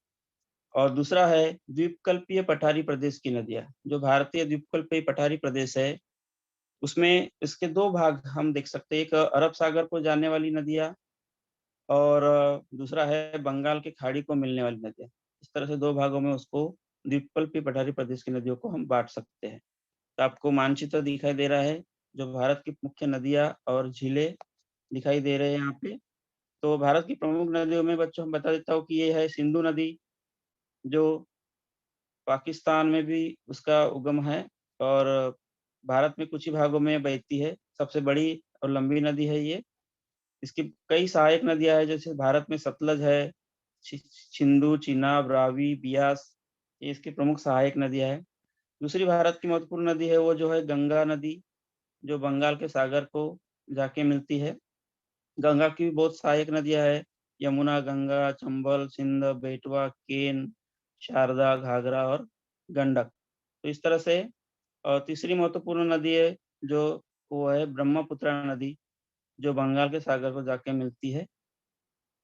और दूसरा है द्वीपकल्पीय पठारी प्रदेश की नदियाँ। जो भारतीय द्वीपकल्पीय पठारी प्रदेश है, उसमें इसके 2 भाग हम देख सकते हैं। एक अरब सागर को जाने वाली नदियाँ, और दूसरा है बंगाल की खाड़ी को मिलने वाली नदियाँ। इस तरह से 2 भागों में उसको द्वीपकल्पीय पठारी प्रदेश की नदियों को हम बाँट सकते हैं। तो आपको मानचित्र दिखाई दे रहा है, जो भारत की मुख्य नदियाँ और झीलें दिखाई दे रहे हैं यहाँ पे। तो भारत की प्रमुख नदियों में बच्चों हम बता देता हूँ कि ये है सिंधु नदी, जो पाकिस्तान में भी उसका उगम है, और भारत में कुछ ही भागों में बहती है। सबसे बड़ी और लंबी नदी है ये। इसकी कई सहायक नदियाँ हैं, जैसे भारत में सतलज है, सिंधु, चिनाब, रावी, बियास, ये इसकी प्रमुख सहायक नदियाँ हैं। दूसरी भारत की महत्वपूर्ण नदी है वो जो है गंगा नदी, जो बंगाल के सागर को जाके मिलती है। गंगा की भी बहुत सहायक नदियाँ हैं, यमुना, गंगा, चंबल, सिंध, बेतवा, केन, शारदा, घाघरा और गंडक। तो इस तरह से तीसरी महत्वपूर्ण नदी है जो वो है ब्रह्मपुत्रा नदी, जो बंगाल के सागर को जाके मिलती है।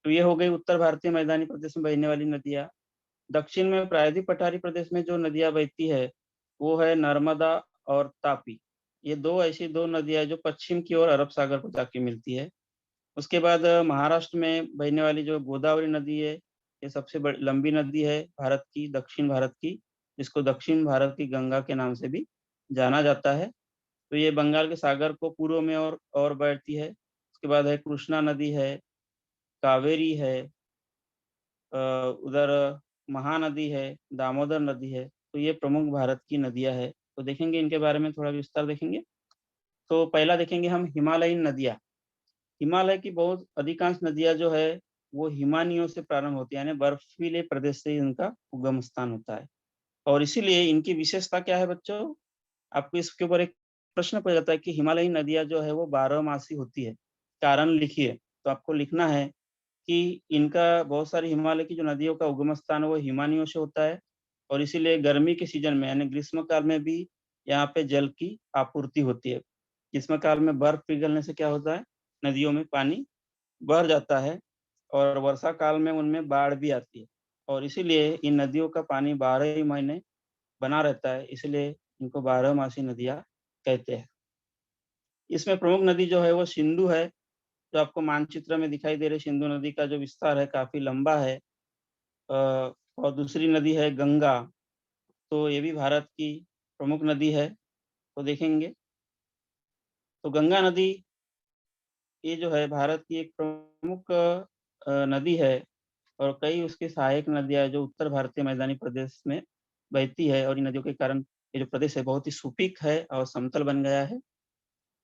तो ये हो गई उत्तर भारतीय मैदानी प्रदेश में बहने वाली नदियाँ। दक्षिण में प्रायद्वीप पठारी प्रदेश में जो नदियाँ बहती है, वो है नर्मदा और तापी। ये 2 ऐसी 2 नदियाँ जो पश्चिम की ओर अरब सागर को जाके मिलती है। उसके बाद महाराष्ट्र में बहने वाली जो गोदावरी नदी है, ये सबसे लंबी नदी है भारत की, दक्षिण भारत की, जिसको दक्षिण भारत की गंगा के नाम से भी जाना जाता है। तो ये बंगाल के सागर को पूर्व में और बढ़ती है। उसके बाद है कृष्णा नदी है, कावेरी है, उधर महानदी है, दामोदर नदी है। तो ये प्रमुख भारत की नदियाँ हैं। तो देखेंगे इनके बारे में थोड़ा विस्तार देखेंगे। तो पहला देखेंगे हम हिमालयीन नदियाँ। हिमालय की बहुत अधिकांश नदियाँ जो है, वो हिमानियों से प्रारंभ होती है, यानी बर्फीले प्रदेश से इनका उगम स्थान होता है। और इसीलिए इनकी विशेषता क्या है बच्चों? आपको इसके ऊपर एक प्रश्न पूछा जाता है कि हिमालयी नदियाँ जो है वो 12मासी होती है, कारण लिखिए। तो आपको लिखना है कि इनका बहुत सारी हिमालय की जो नदियों का उगम स्थान है वो हिमानियों से होता है, और इसीलिए गर्मी के सीजन में यानी ग्रीष्म काल में भी यहाँ पे जल की आपूर्ति होती है। ग्रीष्म काल में बर्फ पिघलने से क्या होता है, नदियों में पानी बढ़ जाता है, और वर्षा काल में उनमें बाढ़ भी आती है, और इसीलिए इन नदियों का पानी 12 ही महीने बना रहता है, इसलिए इनको 12मासी नदियाँ कहते हैं। इसमें प्रमुख नदी जो है वो सिंधु है, जो आपको मानचित्र में दिखाई दे रही सिंधु नदी का जो विस्तार है काफ़ी लंबा है। और दूसरी नदी है गंगा, तो ये भी भारत की प्रमुख नदी है। तो देखेंगे, तो गंगा नदी ये जो है भारत की एक प्रमुख नदी है, और कई उसकी सहायक नदियाँ हैं जो उत्तर भारतीय मैदानी प्रदेश में बहती है, और इन नदियों के कारण ये जो प्रदेश है बहुत ही सुपीक है और समतल बन गया है।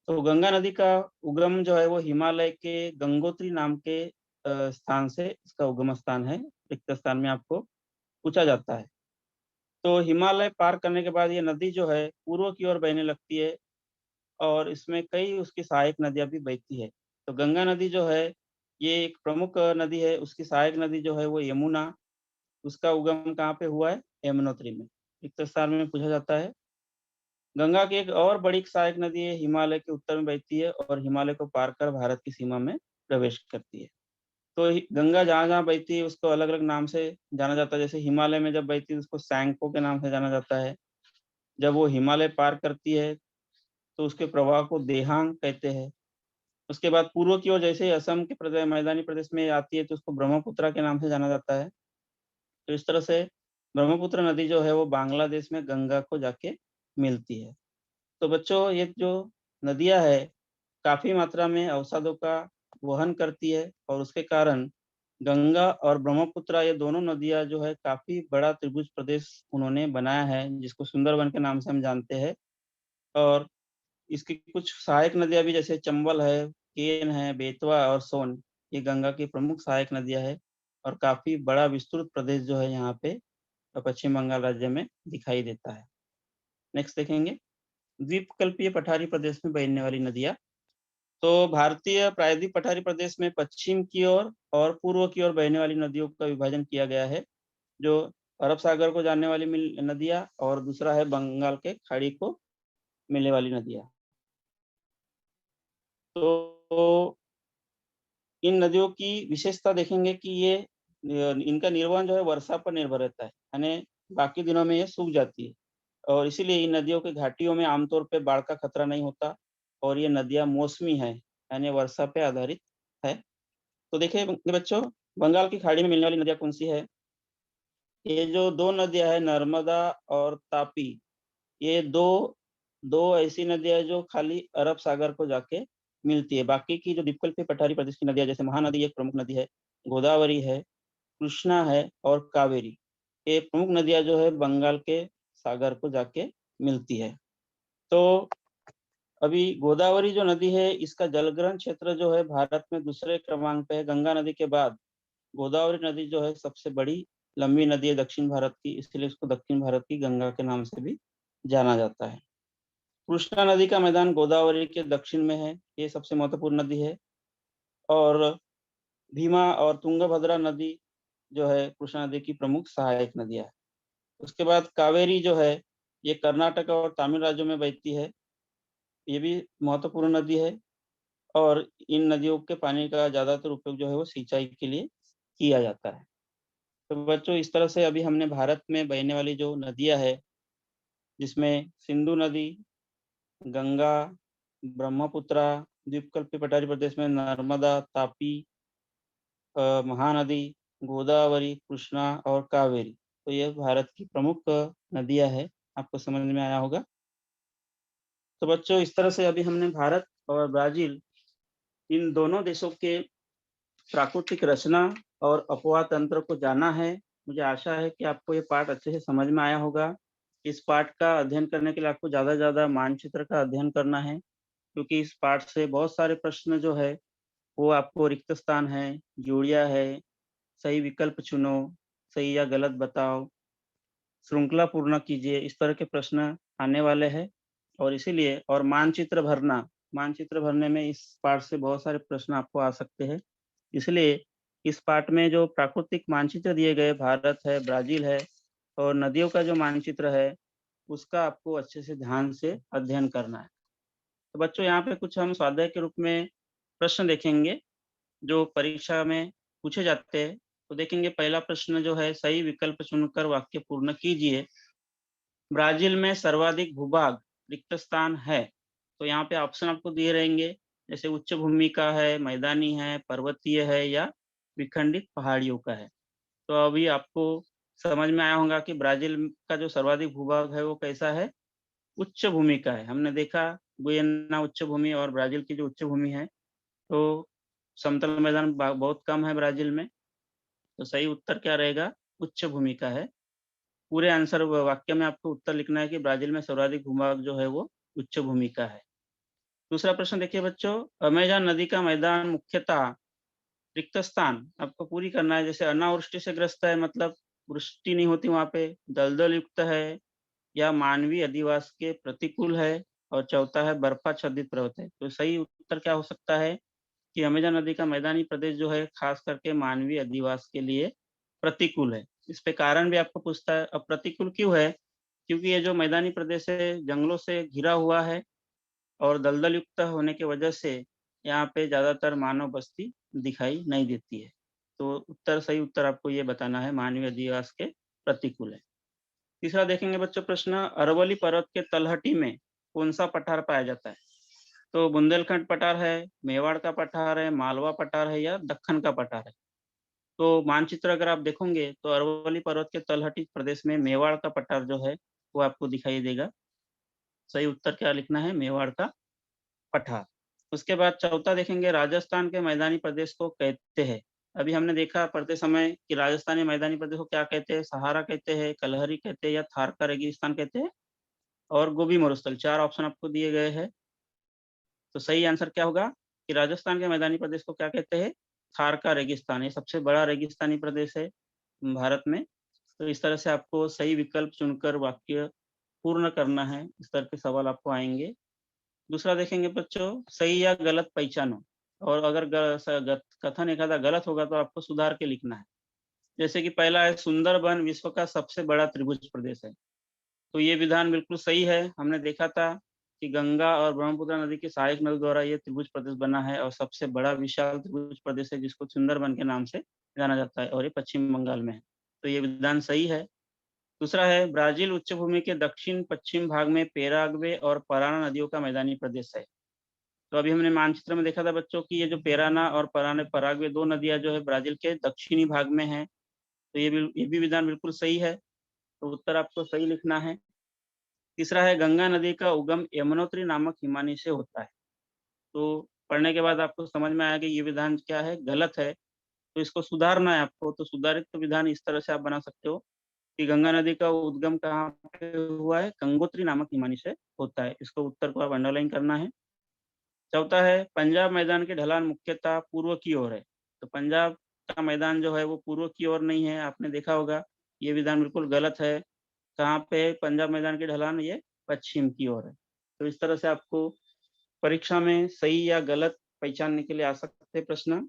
तो गंगा नदी का उगम जो है वो हिमालय के गंगोत्री नाम के स्थान से इसका उगम स्थान है। रिक्त स्थान में आपको पूछा जाता है। तो हिमालय पार करने के बाद ये नदी जो है पूर्व की ओर बहने लगती है, और इसमें कई उसकी सहायक नदियाँ भी बहती है। तो गंगा नदी जो है ये एक प्रमुख नदी है, उसकी सहायक नदी जो है वो यमुना, उसका उगम कहाँ पे हुआ है? यमुनोत्री में। रिक्त स्थान में पूछा जाता है। गंगा की एक और बड़ी सहायक नदी है, हिमालय के उत्तर में बहती है और हिमालय को पार कर भारत की सीमा में प्रवेश करती है। तो गंगा जहाँ-जहाँ बहती है उसको अलग-अलग नाम से जाना जाता है। जैसे हिमालय में जब बहती है उसको सैंको के नाम से जाना जाता है। जब वो हिमालय पार करती है तो उसके प्रवाह को देहांग कहते हैं। उसके बाद पूर्व की ओर जैसे ही असम के मैदानी प्रदेश में आती है तो उसको ब्रह्मपुत्रा के नाम से जाना जाता है। तो इस तरह से ब्रह्मपुत्र नदी जो है वो बांग्लादेश में गंगा को जाके मिलती है। तो बच्चों ये जो नदियाँ है काफ़ी मात्रा में अवसादों का वहन करती है और उसके कारण गंगा और ब्रह्मपुत्र ये दोनों नदियाँ जो है काफ़ी बड़ा त्रिभुज प्रदेश उन्होंने बनाया है जिसको सुंदरवन के नाम से हम जानते हैं। और इसकी कुछ सहायक नदियाँ भी जैसे चंबल है, केन है, बेतवा और सोन ये गंगा की प्रमुख सहायक नदियाँ है और काफ़ी बड़ा विस्तृत प्रदेश जो है यहाँ पे पश्चिम बंगाल राज्य में दिखाई देता है। नेक्स्ट देखेंगे, द्वीपकल्पीय पठारी प्रदेश में बहने वाली नदियाँ। तो भारतीय प्रायद्वीप पठारी प्रदेश में पश्चिम की ओर और पूर्व की ओर बहने वाली नदियों का विभाजन किया गया है, जो अरब सागर को जाने वाली नदियाँ और दूसरा है बंगाल के खाड़ी को मिलने वाली नदियाँ। तो इन नदियों की विशेषता देखेंगे कि ये इनका निर्वहन जो है वर्षा पर निर्भर रहता है, यानी बाकी दिनों में ये सूख जाती है और इसीलिए इन नदियों के घाटियों में आमतौर पे बाढ़ का खतरा नहीं होता और ये नदियाँ मौसमी हैं, यानी वर्षा पे आधारित है। तो देखिए बच्चों, बंगाल की खाड़ी में मिलने वाली नदियाँ कौन सी है? ये जो 2 नदियाँ हैं नर्मदा और तापी, ये 2 ऐसी नदियाँ हैं जो खाली अरब सागर को जाके मिलती है। बाकी की जो द्वीपकल्पीय पठारी प्रदेश की नदियाँ जैसे महानदी एक प्रमुख नदी है, गोदावरी है, कृष्णा है और कावेरी। ये प्रमुख नदियाँ जो है बंगाल के सागर को जाके मिलती है। तो अभी गोदावरी जो नदी है इसका जलग्रहण क्षेत्र जो है भारत में दूसरे क्रमांक पे है। गंगा नदी के बाद गोदावरी नदी जो है सबसे बड़ी लंबी नदी है दक्षिण भारत की, इसलिए इसको दक्षिण भारत की गंगा के नाम से भी जाना जाता है। कृष्णा नदी का मैदान गोदावरी के दक्षिण में है, ये सबसे महत्वपूर्ण नदी है। और भीमा और तुंगभद्रा नदी जो है कृष्णा नदी की प्रमुख सहायक नदियाँ है। उसके बाद कावेरी जो है ये कर्नाटक और तमिल राज्यों में बहती है, ये भी महत्वपूर्ण नदी है और इन नदियों के पानी का ज़्यादातर उपयोग जो है वो सिंचाई के लिए किया जाता है। तो बच्चों इस तरह से अभी हमने भारत में बहने वाली जो नदियाँ है, जिसमें सिंधु नदी, गंगा, ब्रह्मपुत्रा, द्वीपकल्पीय पठारी प्रदेश में नर्मदा, तापी, महानदी, गोदावरी, कृष्णा और कावेरी। तो ये भारत की प्रमुख नदियाँ हैं, आपको समझ में आया होगा। तो बच्चों इस तरह से अभी हमने भारत और ब्राज़ील इन दोनों देशों के प्राकृतिक रचना और अपवाह तंत्र को जाना है। मुझे आशा है कि आपको ये पाठ अच्छे से समझ में आया होगा। इस पाठ का अध्ययन करने के लिए आपको ज़्यादा से ज़्यादा मानचित्र का अध्ययन करना है, क्योंकि इस पाठ से बहुत सारे प्रश्न जो है, वो आपको रिक्त स्थान है, जोड़ियाँ है, सही विकल्प चुनो, सही या गलत बताओ, श्रृंखला पूर्ण कीजिए, इस तरह के प्रश्न आने वाले हैं। और इसीलिए और मानचित्र भरने में इस पाठ से बहुत सारे प्रश्न आपको आ सकते हैं। इसलिए इस पाठ में जो प्राकृतिक मानचित्र दिए गए भारत है, ब्राज़ील है और नदियों का जो मानचित्र है, उसका आपको अच्छे से ध्यान से अध्ययन करना है। तो बच्चों यहाँ पे कुछ हम स्वाध्याय के रूप में प्रश्न देखेंगे, जो परीक्षा में पूछे जाते हैं। तो देखेंगे पहला प्रश्न जो है, सही विकल्प चुनकर वाक्य पूर्ण कीजिए। ब्राज़ील में सर्वाधिक भूभाग रिक्त स्थान है। तो यहाँ पे ऑप्शन आपको दिए रहेंगे, जैसे उच्च भूमि का है, मैदानी है, पर्वतीय है या विखंडित पहाड़ियों का है। तो अभी आपको समझ में आया होगा कि ब्राज़ील का जो सर्वाधिक भूभाग है वो कैसा है? उच्च भूमि का है। हमने देखा गुयेना उच्च भूमि और ब्राज़ील की जो उच्च भूमि है, तो समतल मैदान बहुत कम है ब्राज़ील में। तो सही उत्तर क्या रहेगा? उच्च भूमि का है। पूरे आंसर वाक्य में आपको उत्तर लिखना है कि ब्राज़ील में सर्वाधिक भूभाग जो है वो उच्च भूमि का है। दूसरा प्रश्न देखिए बच्चों, अमेज़न नदी का मैदान मुख्यतः रिक्त स्थान आपको पूरी करना है। जैसे अनावृष्टि से ग्रस्त है, मतलब वृष्टि नहीं होती वहाँ पे, दलदल युक्त है या मानवीय अधिवास के प्रतिकूल है और चौथा है बर्फाच्छादित पर्वत है। तो सही उत्तर क्या हो सकता है कि अमेज़न नदी का मैदानी प्रदेश जो है खास करके मानवीय अधिवास के लिए प्रतिकूल है। इस पे कारण भी आपको पूछता है। अब प्रतिकूल क्यों है? क्योंकि ये जो मैदानी प्रदेश है जंगलों से घिरा हुआ है और दलदल युक्त होने की वजह से यहाँ पे ज़्यादातर मानव बस्ती दिखाई नहीं देती है। तो सही उत्तर आपको ये बताना है, मानवीय अधिवास के प्रतिकूल है। तीसरा देखेंगे बच्चों प्रश्न, अरवली पर्वत के तलहटी में कौन सा पठार पाया जाता है? तो बुंदेलखंड पठार है, मेवाड़ का पठार है, मालवा पठार है या दक्कन का पठार है? तो मानचित्र अगर आप देखोगे तो अरवली पर्वत के तलहटी प्रदेश में मेवाड़ का पठार जो है वो आपको दिखाई देगा। सही उत्तर क्या लिखना है? मेवाड़ का पठार। उसके बाद चौथा देखेंगे, राजस्थान के मैदानी प्रदेश को कहते हैं। अभी हमने देखा पढ़ते समय कि राजस्थानी मैदानी प्रदेश को क्या कहते हैं? सहारा कहते हैं, कलहरी कहते हैं या थार का रेगिस्तान कहते हैं और गोबी मरुस्थल। 4 ऑप्शन आपको दिए गए हैं। तो सही आंसर क्या होगा कि राजस्थान के मैदानी प्रदेश को क्या कहते हैं? थार का रेगिस्तान। ये सबसे बड़ा रेगिस्तानी प्रदेश है भारत में। तो इस तरह से आपको सही विकल्प चुनकर वाक्य पूर्ण करना है। इस तरह के सवाल आपको आएंगे। दूसरा देखेंगे बच्चों, सही या गलत पहचानो, और अगर कथन एक आधा गलत होगा तो आपको सुधार के लिखना है। जैसे कि पहला है, सुंदरबन विश्व का सबसे बड़ा त्रिभुज प्रदेश है। तो ये विधान बिल्कुल सही है। हमने देखा था कि गंगा और ब्रह्मपुत्र नदी के सहायक नदी द्वारा ये त्रिभुज प्रदेश बना है और सबसे बड़ा विशाल त्रिभुज प्रदेश है जिसको सुंदरबन के नाम से जाना जाता है और ये पश्चिम बंगाल में है। तो ये विधान सही है। दूसरा है, ब्राजील उच्चभूमि के दक्षिण पश्चिम भाग में पेराग्वे और पराना नदियों का मैदानी प्रदेश है। तो अभी हमने मानचित्र में देखा था बच्चों की ये जो पेराना और पराग्वे दो नदियां जो है ब्राजील के दक्षिणी भाग में है। तो ये भी विधान बिल्कुल सही है। तो उत्तर आपको सही लिखना है। तीसरा है, गंगा नदी का उगम यमुनोत्री नामक हिमानी से होता है। तो पढ़ने के बाद आपको समझ में आया कि ये विधान क्या है? गलत है। तो इसको सुधारना है आपको। तो सुधारित विधान इस तरह से आप बना सकते हो कि गंगा नदी का उद्गम कहाँ पे हुआ है? गंगोत्री नामक हिमानी से होता है। इसको उत्तर को आप अंडरलाइन करना है। चौथा है, पंजाब मैदान की ढलान मुख्यतः पूर्व की ओर है। तो पंजाब का मैदान जो है वो पूर्व की ओर नहीं है, आपने देखा होगा। ये विधान बिल्कुल गलत है। कहाँ पे है पंजाब मैदान की ढलान? ये पश्चिम की ओर है। तो इस तरह से आपको परीक्षा में सही या गलत पहचानने के लिए आ सकते हैं प्रश्न।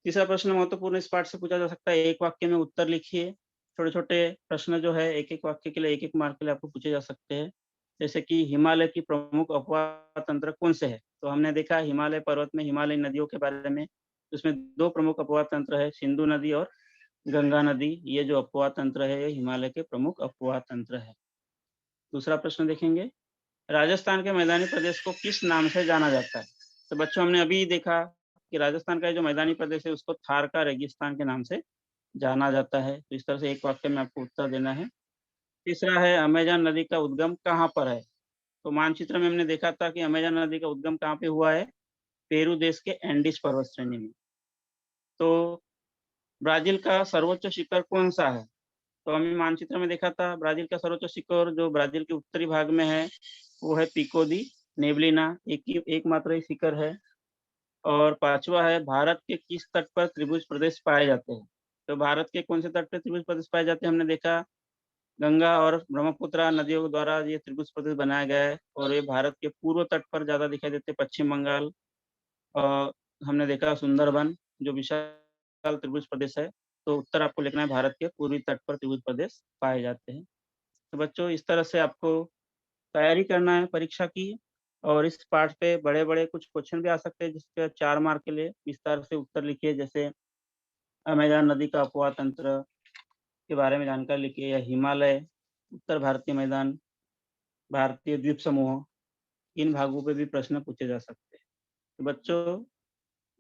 तीसरा प्रश्न महत्वपूर्ण इस पाठ से पूछा जा सकता है, एक वाक्य में उत्तर लिखिए। छोटे छोटे प्रश्न जो है एक एक वाक्य के लिए एक एक मार्क के लिए आपको पूछे जा सकते हैं। जैसे कि हिमालय की प्रमुख अपवाह तंत्र कौन से है? तो हमने देखा हिमालय पर्वत में हिमालयी नदियों के बारे में। उसमें दो प्रमुख अपवाह तंत्र है, सिंधु नदी और गंगा नदी। ये जो अपवाह तंत्र है ये हिमालय के प्रमुख अपवाह तंत्र है। दूसरा प्रश्न देखेंगे, राजस्थान के मैदानी प्रदेश को किस नाम से जाना जाता है? तो बच्चों हमने अभी देखा कि राजस्थान का जो मैदानी प्रदेश है उसको थार का रेगिस्तान के नाम से जाना जाता है। तो इस तरह से एक वाक्य में आपको उत्तर देना है। तीसरा है, अमेजन नदी का उद्गम कहाँ पर है? तो मानचित्र में हमने देखा था कि अमेजन नदी का उद्गम कहाँ पे हुआ है? पेरू देश के एंडीज पर्वत श्रेणी में। तो ब्राजील का सर्वोच्च शिखर कौन सा है? तो हमने मानचित्र में देखा था ब्राजील का सर्वोच्च शिखर जो ब्राजील के उत्तरी भाग में है वो है पिको दी नेबलिना। एकमात्र ही शिखर है। और पांचवा है, भारत के किस तट पर त्रिभुज प्रदेश पाए जाते हैं? तो भारत के कौन से तट पर त्रिभुज प्रदेश पाए जाते हैं? हमने देखा गंगा और ब्रह्मपुत्र नदियों द्वारा ये त्रिभुज प्रदेश बनाया गया है और ये भारत के पूर्व तट पर ज्यादा दिखाई देते हैं, पश्चिम बंगाल। और हमने देखा सुंदरबन जो विशाल त्रिभुज प्रदेश है। तो उत्तर आपको लिखना है, भारत के पूर्वी तट पर त्रिभुज प्रदेश पाए जाते हैं। तो बच्चों इस तरह से आपको तैयारी करना है परीक्षा की। और इस पाठ पे बड़े बड़े कुछ क्वेश्चन भी आ सकते हैं जिसके 4 मार्क के लिए विस्तार से उत्तर लिखिए। जैसे अमेजन नदी का अपवाह तंत्र के बारे में जानकारी लिखिए, या हिमालय, उत्तर भारतीय मैदान, भारतीय द्वीप समूह, इन भागों पे भी प्रश्न पूछे जा सकते हैं। तो बच्चों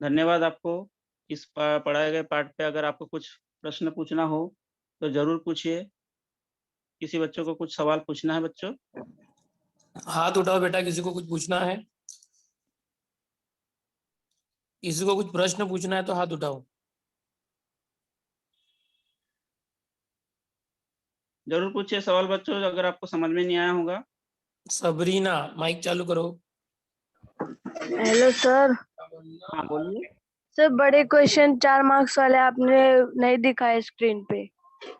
धन्यवाद आपको। इस पढ़ाए गए पाठ पे अगर आपको कुछ प्रश्न पूछना हो तो जरूर पूछिए। किसी बच्चों को कुछ सवाल पूछना है बच्चों? हाथ उठाओ बेटा, किसी को कुछ पूछना है? किसी को कुछ प्रश्न पूछना है तो हाथ उठाओ। जरूर पूछिए सवाल बच्चों अगर आपको समझ में नहीं आया होगा। सबरीना, माइक चालू करो। Hello sir. हाँ बोलिए। सर बड़े क्वेश्चन 4 मार्क्स वाले आपने नहीं दिखाए स्क्रीन पे।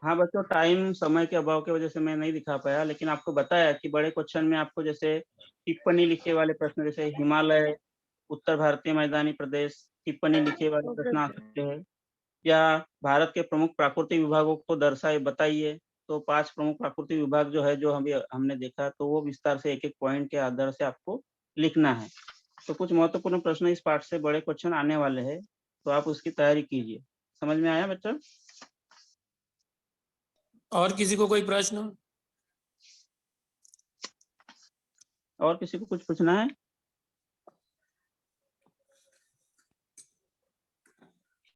हाँ बच्चों, टाइम समय के अभाव की वजह से मैं नहीं दिखा पाया, लेकिन आपको बताया कि बड़े क्वेश्चन में आपको जैसे टिप्पणी लिखे वाले प्रश्न, जैसे हिमालय, उत्तर भारतीय मैदानी प्रदेश, टिप्पणी लिखे वाले प्रश्न आ सकते हैं। या भारत के प्रमुख प्राकृतिक विभागों को दर्शाए बताइए। तो 5 प्रमुख प्राकृतिक विभाग जो है जो हमने देखा, तो वो विस्तार से एक एक पॉइंट के आधार से आपको लिखना है। तो कुछ महत्वपूर्ण प्रश्न इस पाठ से बड़े क्वेश्चन आने वाले हैं, तो आप उसकी तैयारी कीजिए। समझ में आया बच्चों? और किसी को कोई प्रश्न? और किसी को कुछ पूछना है?